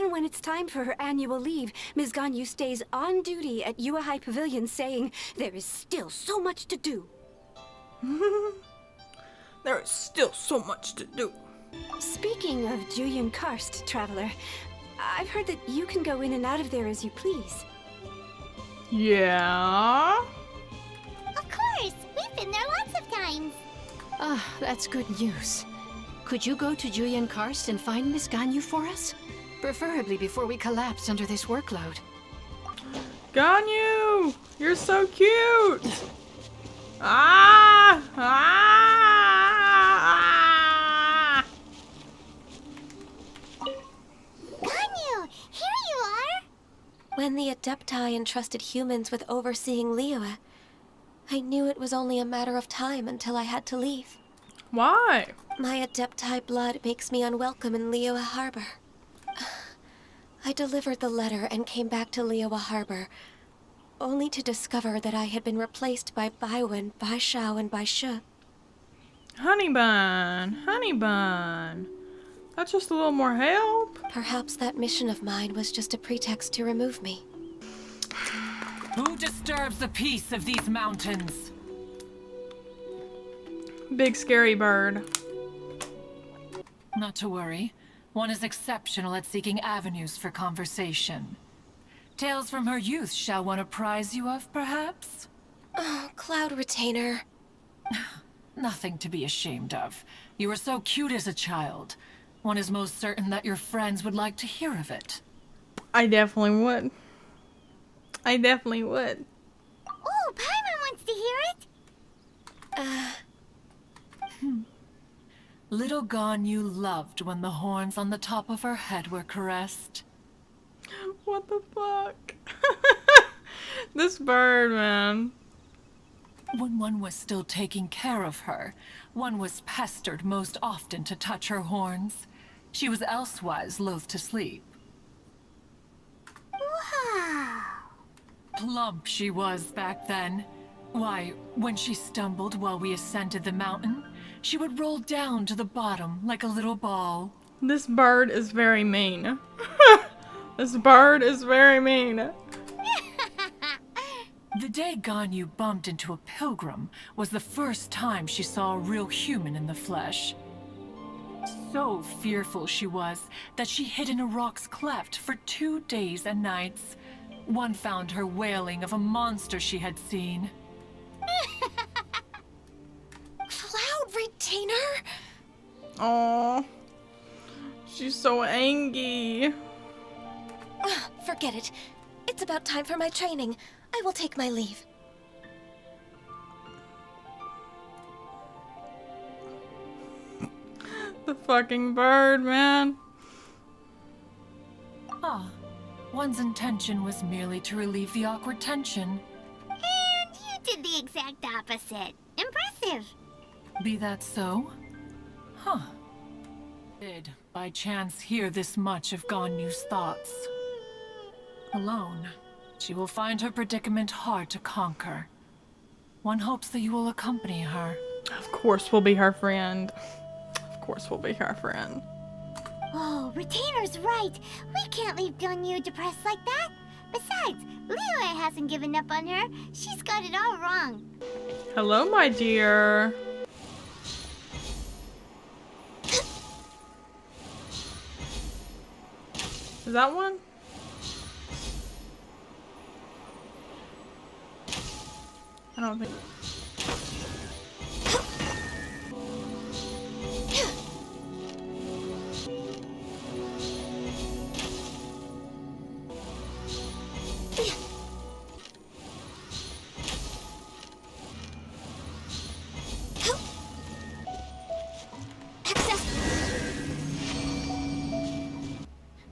even when it's time for her annual leave, Ms. Ganyu stays on duty at Yue High Pavilion saying, "There is still so much to do." There is still so much to do. Speaking of Jueyun Karst, Traveler, I've heard that you can go in and out of there as you please. Yeah? Of course! We've been there lots of times! Ah, that's good news. Could you go to Jueyun Karst and find Miss Ganyu for us? Preferably before we collapse under this workload. Ganyu! You're so cute! Ah! Ah! Ganyu! Here you are! When the adepti entrusted humans with overseeing Liyue, I knew it was only a matter of time until I had to leave. Why? My adepti blood makes me unwelcome in Liyue Harbor. I delivered the letter and came back to Liyue Harbor, only to discover that I had been replaced by Baiwen, Baishao, and Baishu. Honey bun. Honey bun. That's just a little more help. Perhaps that mission of mine was just a pretext to remove me. Who disturbs the peace of these mountains? Big scary bird. Not to worry. One is exceptional at seeking avenues for conversation. Tales from her youth shall one apprise you of, perhaps? Oh, Cloud Retainer. Nothing to be ashamed of. You were so cute as a child. One is most certain that your friends would like to hear of it. I definitely would. I definitely would. Oh, Paimon wants to hear it! Little Ganyu loved when the horns on the top of her head were caressed. What the fuck? This bird, man. When one was still taking care of her, one was pestered most often to touch her horns. She was elsewise loath to sleep. Wow! Plump she was back then. Why, when she stumbled while we ascended the mountain, she would roll down to the bottom like a little ball. This bird is very mean. This bird is very mean. The day Ganyu bumped into a pilgrim was the first time she saw a real human in the flesh. So fearful she was that she hid in a rock's cleft for 2 days and nights. One found her wailing of a monster she had seen. Cloud Retainer? Aww. She's so angry. Forget it. It's about time for my training. I will take my leave. The fucking bird, man. Ah, one's intention was merely to relieve the awkward tension. And you did the exact opposite. Impressive! Be that so? Huh. Did, by chance, hear this much of Ganyu's thoughts. Alone, she will find her predicament hard to conquer. One hopes that you will accompany her. Of course we'll be her friend. Of course we'll be her friend. Oh, Retainer's right. We can't leave Ganyu depressed like that. Besides, Liyue hasn't given up on her. She's got it all wrong. Hello, my dear. Is that one? I don't think.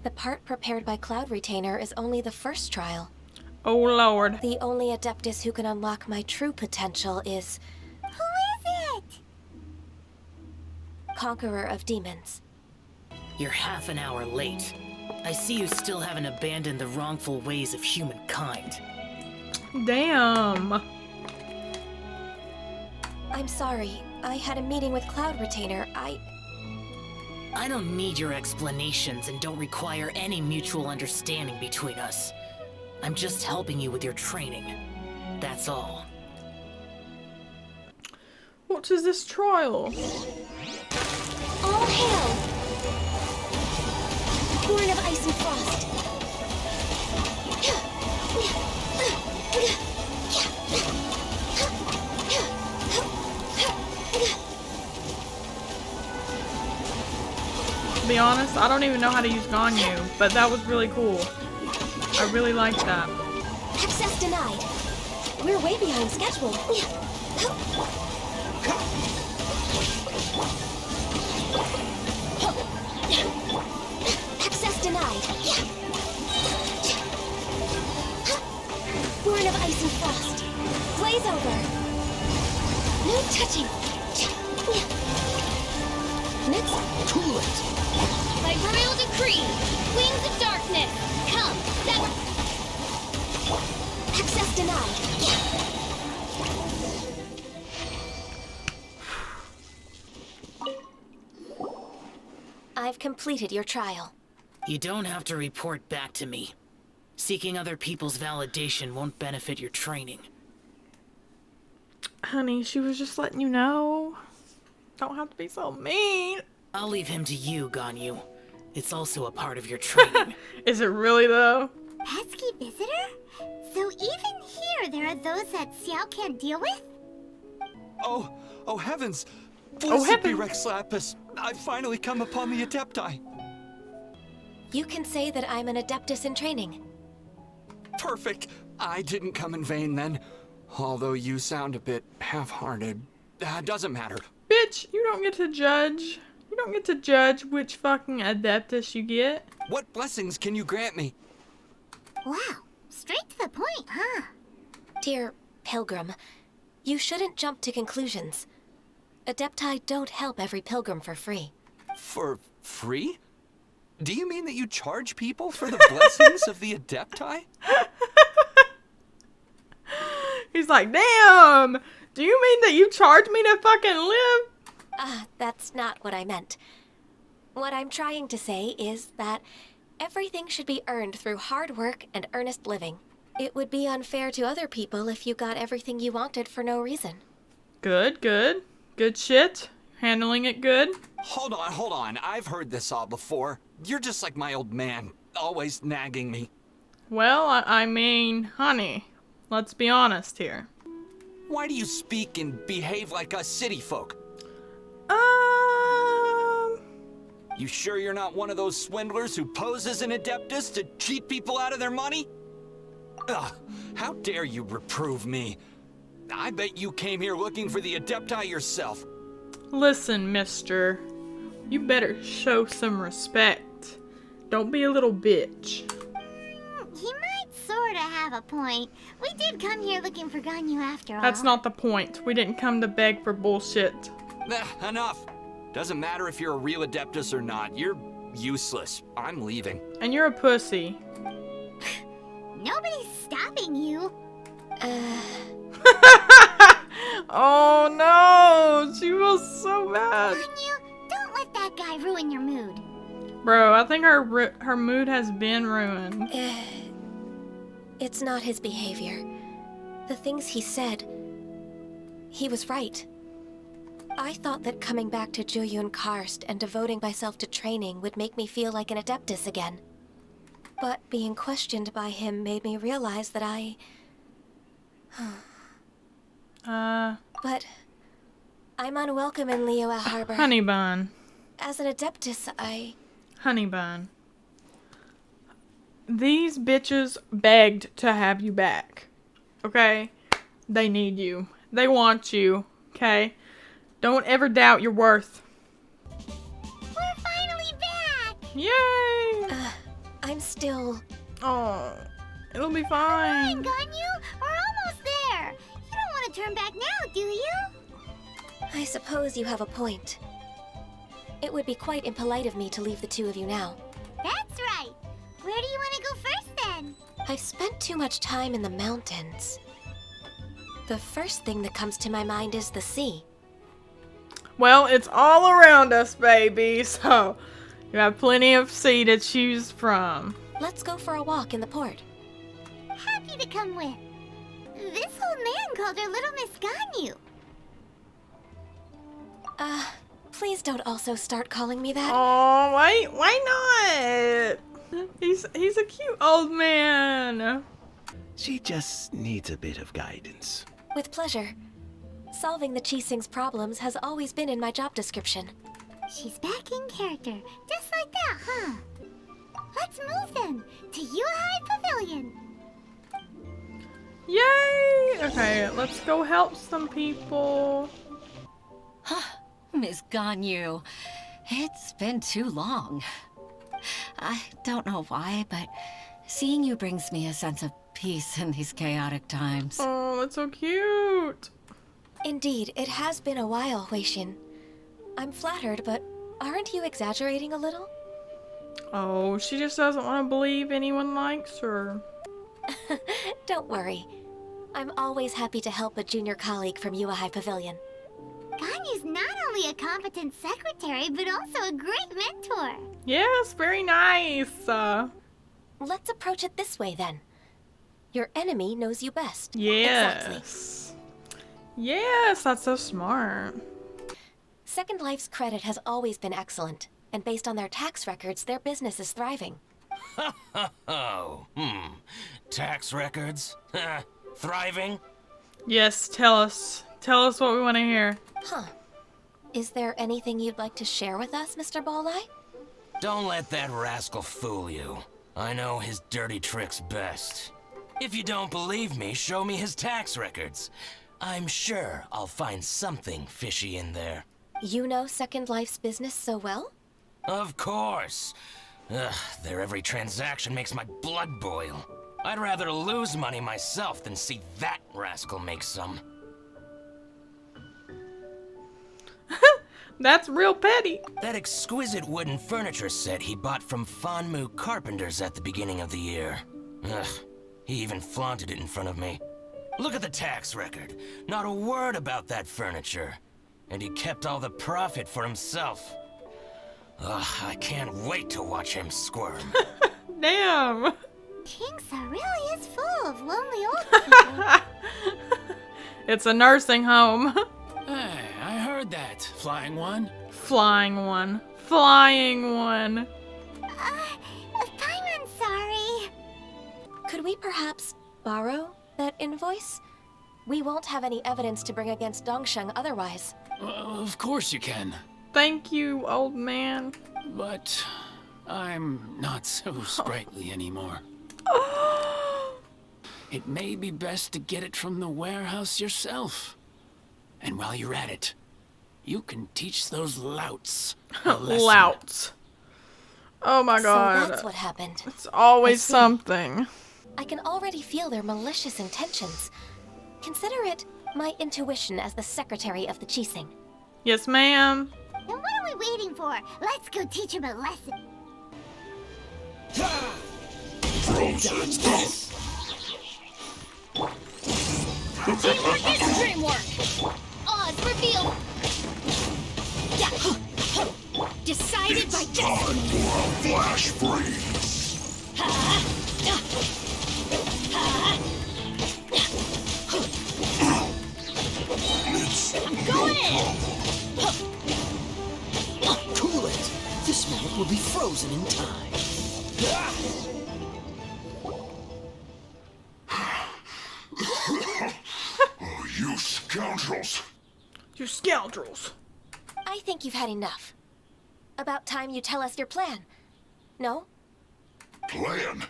The part prepared by Cloud Retainer is only the first trial. Oh Lord. The only adeptus who can unlock my true potential is Who is it? Conqueror of Demons. You're half an hour late. I see you still haven't abandoned the wrongful ways of humankind. Damn. I'm sorry. I had a meeting with Cloud Retainer. I don't need your explanations and don't require any mutual understanding between us. I'm just helping you with your training. That's all. What is this trial? All hail! Born of ice and frost. To be honest, I don't even know how to use Ganyu, but that was really cool. I really liked that. Access denied. We're way behind schedule. Access denied. Born of ice and frost. Blaze over. No touching. Next. Too late. By royal decree, wings of darkness, come, Access denied. I've completed your trial. You don't have to report back to me. Seeking other people's validation won't benefit your training. Honey, she was just letting you know. Don't have to be so mean. I'll leave him to you, Ganyu. It's also a part of your training. Is it really though? pesky visitor? So even here there are those that Xiao can't deal with? Oh heavens! Oh, Blessed be heaven. Rex Lapis. I've finally come upon the adepti. You can say that I'm an adeptus in training. Perfect. I didn't come in vain then. Although you sound a bit half-hearted. Doesn't matter. Bitch, you don't get to judge. You don't get to judge which fucking adeptus you get. What blessings can you grant me? Wow, straight to the point, huh? Dear Pilgrim, you shouldn't jump to conclusions. Adepti don't help every pilgrim for free. For free? Do you mean that you charge people for the blessings of the adepti? He's like, damn! Do you mean that you charge me to fucking live? That's not what I meant. What I'm trying to say is that everything should be earned through hard work and earnest living. It would be unfair to other people if you got everything you wanted for no reason. Good, good. Good shit. Handling it good. Hold on. I've heard this all before. You're just like my old man, always nagging me. Well, I mean, honey, let's be honest here. Why do you speak and behave like us city folk? You sure you're not one of those swindlers who pose as an adeptus to cheat people out of their money? Ugh, how dare you reprove me? I bet you came here looking for the adepti yourself. Listen, mister. You better show some respect. Don't be a little bitch. He might sorta have a point. We did come here looking for Ganyu after all. That's not the point. We didn't come to beg for bullshit. Enough. Doesn't matter if you're a real adeptus or not. You're useless. I'm leaving. And you're a pussy. Nobody's stopping you. Oh no! She was so bad. Ganyu, don't let that guy ruin your mood. Bro, I think her mood has been ruined. It's not his behavior. The things he said, he was right. I thought that coming back to Jueyun Karst and devoting myself to training would make me feel like an adeptus again. But being questioned by him made me realize that But I'm unwelcome in Liyue Harbor. Honey bun. As an adeptus, Honey bun. These bitches begged to have you back. Okay? They need you. They want you. Okay? Don't ever doubt your worth. We're finally back! Yay! I'm still... Oh, it'll be Come fine. on, Ganyu! We're almost there! You don't want to turn back now, do you? I suppose you have a point. It would be quite impolite of me to leave the two of you now. That's right! Where do you want to go first, then? I've spent too much time in the mountains. The first thing that comes to my mind is the sea. Well, it's all around us, baby. So, You have plenty of sea to choose from. Let's go for a walk in the port. Happy to come with. This old man called her Little Miss Ganyu. Please don't also start calling me that. Oh, why not? He's a cute old man. She just needs a bit of guidance. With pleasure. Solving the Qixing's problems has always been in my job description. She's back in character, just like that, huh? Let's move then to Yue Pavilion. Yay! Okay, let's go help some people. Miss Ganyu, it's been too long. I don't know why, but seeing you brings me a sense of peace in these chaotic times. Oh, that's so cute. Indeed, it has been a while, Huixin. I'm flattered, but aren't you exaggerating a little? Oh, she just doesn't want to believe anyone likes her. Don't worry. I'm always happy to help a junior colleague from Yue Pavilion. Ganyu's not only a competent secretary, but also a great mentor. Yes, very nice. Let's approach it this way, then. Your enemy knows you best. Yes. Exactly. Yes, that's so smart. Second Life's credit has always been excellent, and based on their tax records, their business is thriving. Tax records? Thriving? Yes, tell us. Tell us what we want to hear. Huh. Is there anything you'd like to share with us, Mr. Bolai? Don't let that rascal fool you. I know his dirty tricks best. If you don't believe me, show me his tax records. I'm sure I'll find something fishy in there. You know Second Life's business so well? Of course. Ugh, their every transaction makes my blood boil. I'd rather lose money myself than see that rascal make some. That's real petty. That exquisite wooden furniture set he bought from Fanmu Carpenters at the beginning of the year. Ugh, he even flaunted it in front of me. Look at the tax record. Not a word about that furniture. And he kept all the profit for himself. Ugh, I can't wait to watch him squirm. Damn. Kingsa really is full of lonely old people. It's a nursing home. Hey, I heard that. Flying one? Flying one. Flying one. I'm sorry. Could we perhaps borrow that invoice? We won't have any evidence to bring against Dongsheng otherwise. Of course you can. Thank you, old man. But I'm not so sprightly anymore. It may be best to get it from the warehouse yourself. And while you're at it, you can teach those louts a lesson. Louts. Oh my god. So that's what happened. It's always something. I can already feel their malicious intentions. Consider it my intuition as the secretary of the Qixing. Yes, ma'am. Then what are we waiting for? Let's go teach him a lesson. Dodge this. Teamwork is dreamwork. Odds revealed. Decided by destiny. Flash freeze. I'm going in. Cool it. This moment will be frozen in time. Oh, you scoundrels. You scoundrels. I think you've had enough. About time you tell us your plan. No? Plan?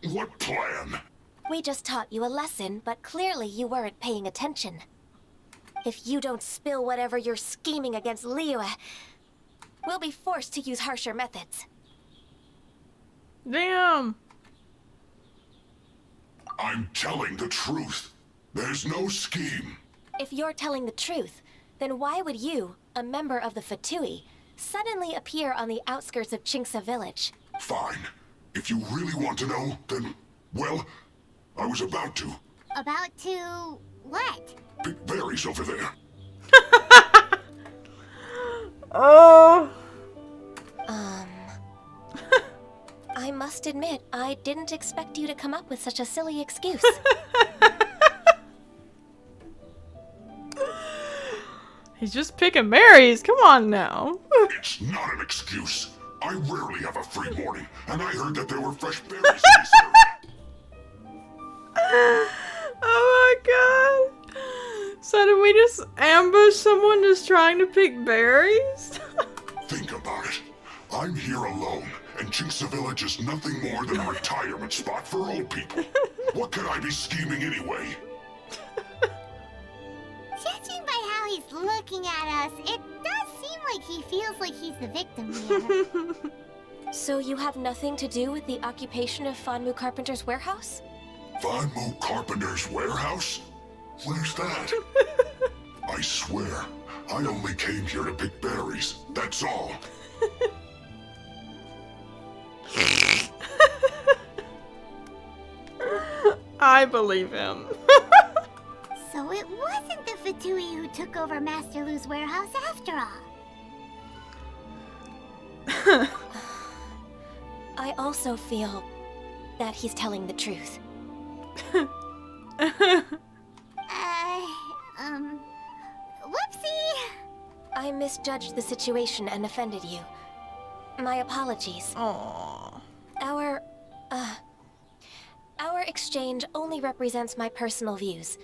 What plan? We just taught you a lesson, but clearly you weren't paying attention. If you don't spill whatever you're scheming against Liyue, we'll be forced to use harsher methods. Damn. I'm telling the truth. There's no scheme. If you're telling the truth, then why would you, a member of the Fatui, suddenly appear on the outskirts of Qingsa village? Fine. If you really want to know, then, well, I was about to. About to what? Pick berries over there. Oh. I must admit, I didn't expect you to come up with such a silly excuse. He's just picking berries. Come on now. It's not an excuse. I rarely have a free morning, and I heard that there were fresh berries in this area. Oh my god. So did we just ambush someone just trying to pick berries? Think about it. I'm here alone, and Chinsa Village is nothing more than a retirement spot for old people. What could I be scheming anyway? Judging by how he's looking at us, it does seem like he feels like he's the victim here. So you have nothing to do with the occupation of Fanmu Carpenter's warehouse? Fanmu Carpenter's warehouse? Where's that? I swear, I only came here to pick berries, that's all. I believe him. So it wasn't the Fatui who took over Master Lu's warehouse after all. I also feel that he's telling the truth. Whoopsie! I misjudged the situation and offended you. My apologies. Aww. Our exchange only represents my personal views.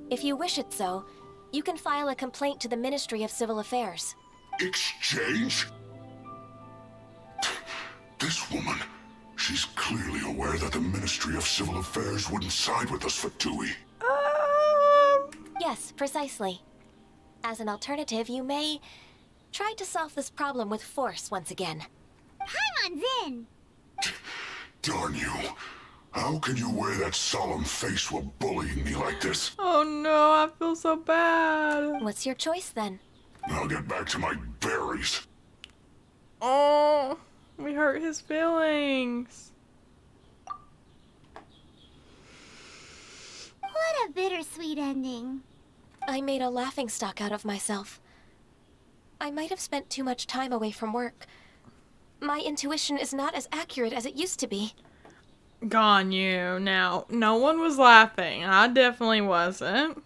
If you wish it so, you can file a complaint to the Ministry of Civil Affairs. Exchange? This woman, she's clearly aware that the Ministry of Civil Affairs wouldn't side with us, Fatui. Yes, precisely. As an alternative, you may try to solve this problem with force once again. Paimon's in! Darn you. How can you wear that solemn face while bullying me like this? Oh no, I feel so bad. What's your choice then? I'll get back to my berries. Oh, we hurt his feelings. What a bittersweet ending. I made a laughingstock out of myself. I might have spent too much time away from work. My intuition is not as accurate as it used to be. Ganyu. Now, no one was laughing. I definitely wasn't.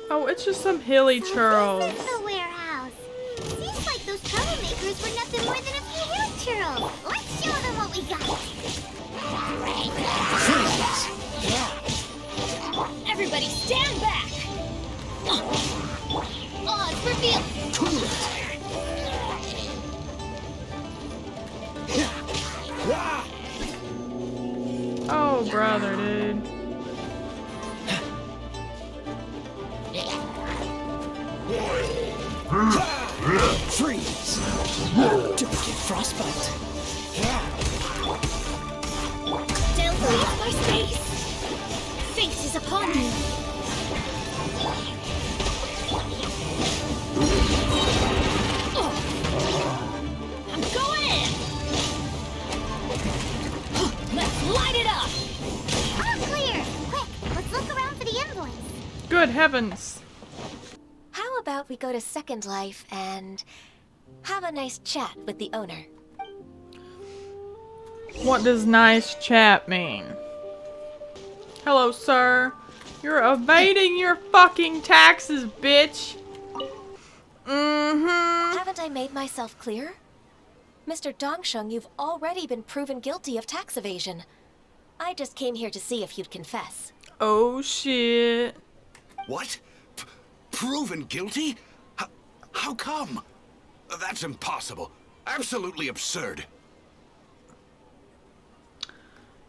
Oh, it's just some hilly churls. This is the warehouse. Seems like those troublemakers were nothing more than a few hill churls. Let's show them what we got. Freeze! Everybody stand back! Odds revealed! Oh, brother, dude. Freeze! Don't get frostbite. Don't leave my space! Fate is upon you! I'm going in! Let's light it up! All clear! Quick, let's look around for the invoice. Good heavens. How about we go to Second Life and have a nice chat with the owner? What does nice chat mean? Hello, sir. You're evading your fucking taxes, bitch. Haven't I made myself clear? Mr. Dongsheng, you've already been proven guilty of tax evasion. I just came here to see if you'd confess. Oh, shit. What? Proven guilty? How come? That's impossible. Absolutely absurd.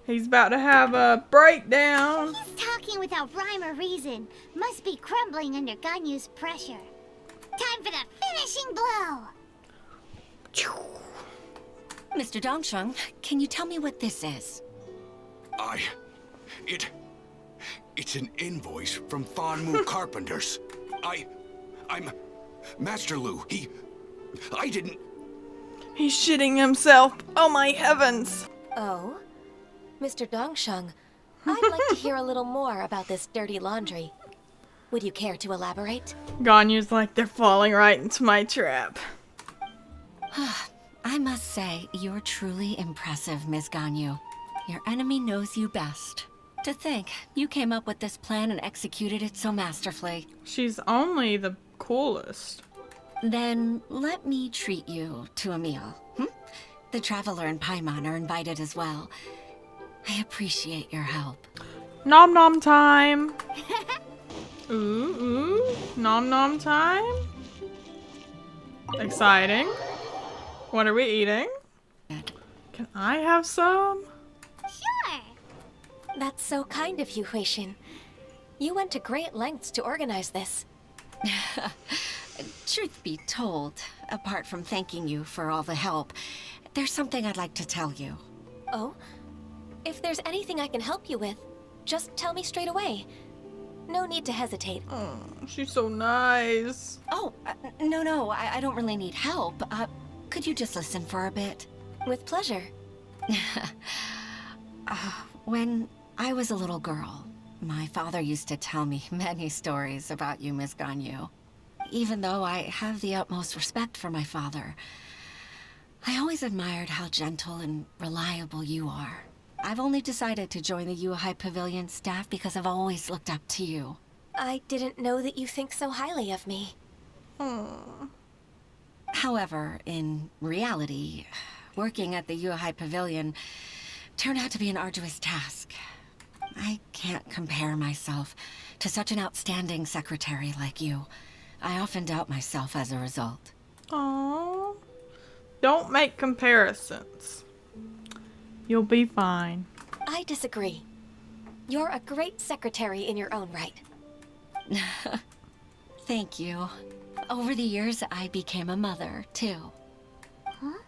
He's about to have a breakdown. He's talking without rhyme or reason. Must be crumbling under Ganyu's pressure. Time for the finishing blow! Mr. Dongsheng, can you tell me what this is? It's an invoice from Fanmu Carpenters. I'm Master Lu. I didn't... He's shitting himself. Oh my heavens. Oh? Mr. Dongsheng, I'd like to hear a little more about this dirty laundry. Would you care to elaborate? Ganyu's like, they're falling right into my trap. I must say, you're truly impressive, Miss Ganyu. Your enemy knows you best. To think, you came up with this plan and executed it so masterfully. She's only the coolest. Then let me treat you to a meal. The Traveler and Paimon are invited as well. I appreciate your help. Nom nom time. Ooh, nom nom time. Exciting. What are we eating? Can I have some? Sure. That's so kind of you, Huixin. You went to great lengths to organize this. Truth be told, apart from thanking you for all the help, there's something I'd like to tell you. Oh? If there's anything I can help you with, just tell me straight away. No need to hesitate. Oh, she's so nice. Oh, no, I don't really need help. Could you just listen for a bit? With pleasure. When I was a little girl, my father used to tell me many stories about you, Miss Ganyu. Even though I have the utmost respect for my father, I always admired how gentle and reliable you are. I've only decided to join the Yuehai Pavilion staff because I've always looked up to you. I didn't know that you think so highly of me. However, in reality, working at the Yuehai Pavilion turned out to be an arduous task. I can't compare myself to such an outstanding secretary like you. I often doubt myself as a result. Aww. Don't make comparisons. You'll be fine. I disagree. You're a great secretary in your own right. Thank you. Over the years, I became a mother, too. Huh?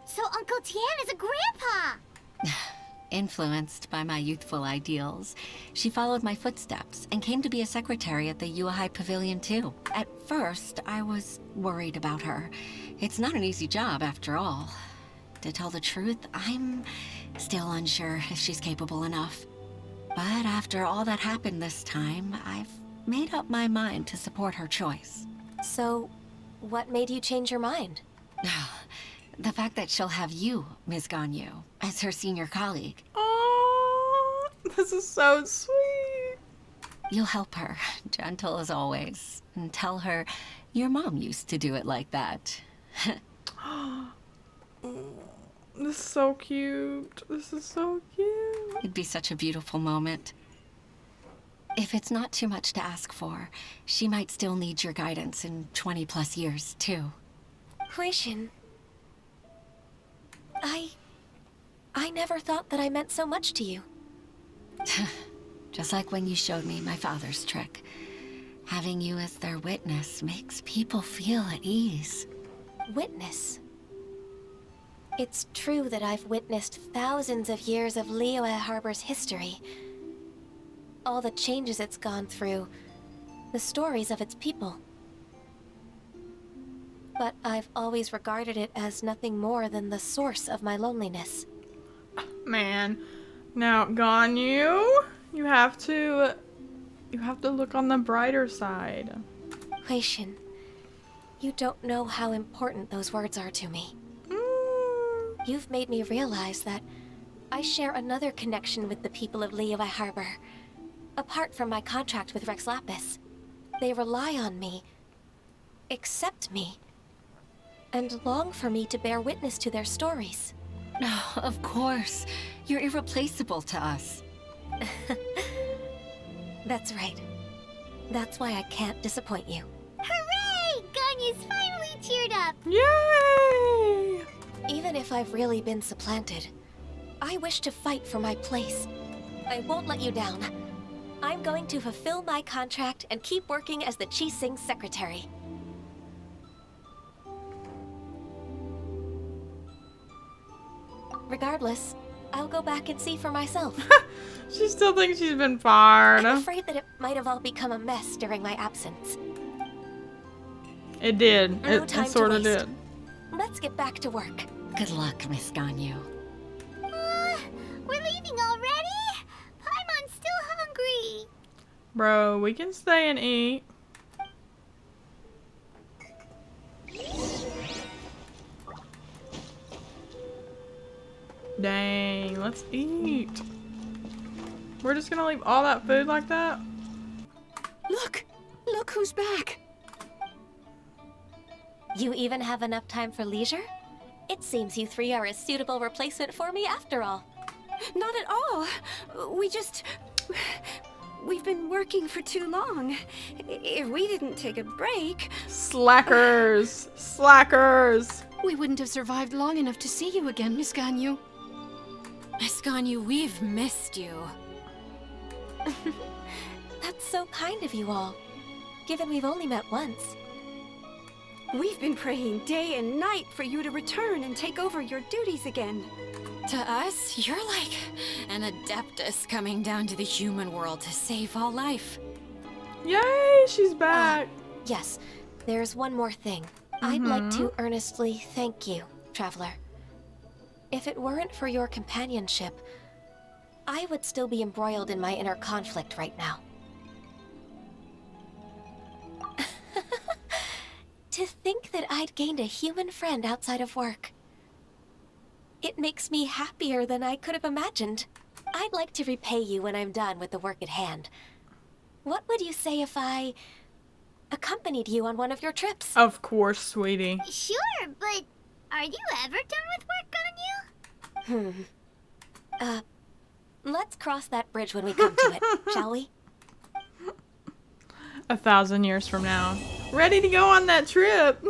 So Uncle Tian is a grandpa! Influenced by my youthful ideals, she followed my footsteps and came to be a secretary at the Yuehai Pavilion too. At first, I was worried about her. It's not an easy job, after all. To tell the truth, I'm still unsure if she's capable enough. But after all that happened this time, I've made up my mind to support her choice. So, what made you change your mind? The fact that she'll have you, Ms. Ganyu, as her senior colleague. Oh, this is so sweet. You'll help her, gentle as always, and tell her your mom used to do it like that. This is so cute. This is so cute. It'd be such a beautiful moment. If it's not too much to ask for, she might still need your guidance in 20+ years, too. Huixin. I never thought that I meant so much to you. Just like when you showed me my father's trick. Having you as their witness makes people feel at ease. Witness? It's true that I've witnessed thousands of years of Liyue Harbor's history. All the changes it's gone through, the stories of its people. But I've always regarded it as nothing more than the source of my loneliness. Man, now Ganyu, you have to look on the brighter side. Huixin, you don't know how important those words are to me. You've made me realize that I share another connection with the people of Liyue Harbor. Apart from my contract with Rex Lapis, they rely on me, accept me, and long for me to bear witness to their stories. Oh, of course. You're irreplaceable to us. That's right. That's why I can't disappoint you. Hooray! Ganyu's finally cheered up! Yay! Even if I've really been supplanted, I wish to fight for my place. I won't let you down. I'm going to fulfill my contract and keep working as the Qixing secretary. Regardless, I'll go back and see for myself. She still thinks she's been fired. I'm afraid that it might have all become a mess during my absence. It did. No It time sort to of waste. did. Let's get back to work. Good luck, Miss Ganyu. We're leaving already? Paimon's still hungry. Bro, we can stay and eat. Dang, let's eat. We're just gonna leave all that food like that? Look! Look who's back! You even have enough time for leisure? It seems you three are a suitable replacement for me after all. Not at all. We've been working for too long. If we didn't take a break... Slackers! Slackers! We wouldn't have survived long enough to see you again, Miss Ganyu. Miss Ganyu, we've missed you. That's so kind of you all, given we've only met once. We've been praying day and night for you to return and take over your duties again. To us, you're like an adeptus coming down to the human world to save all life. Yay, she's back. Yes, there's one more thing. I'd like to earnestly thank you, Traveler. If it weren't for your companionship, I would still be embroiled in my inner conflict right now. To think that I'd gained a human friend outside of work. It makes me happier than I could have imagined. I'd like to repay you when I'm done with the work at hand. What would you say if I accompanied you on one of your trips? Of course, sweetie. Sure, but are you ever done with work, Ganyu? Let's cross that bridge when we come to it, shall we? 1,000 years from now. Ready to go on that trip.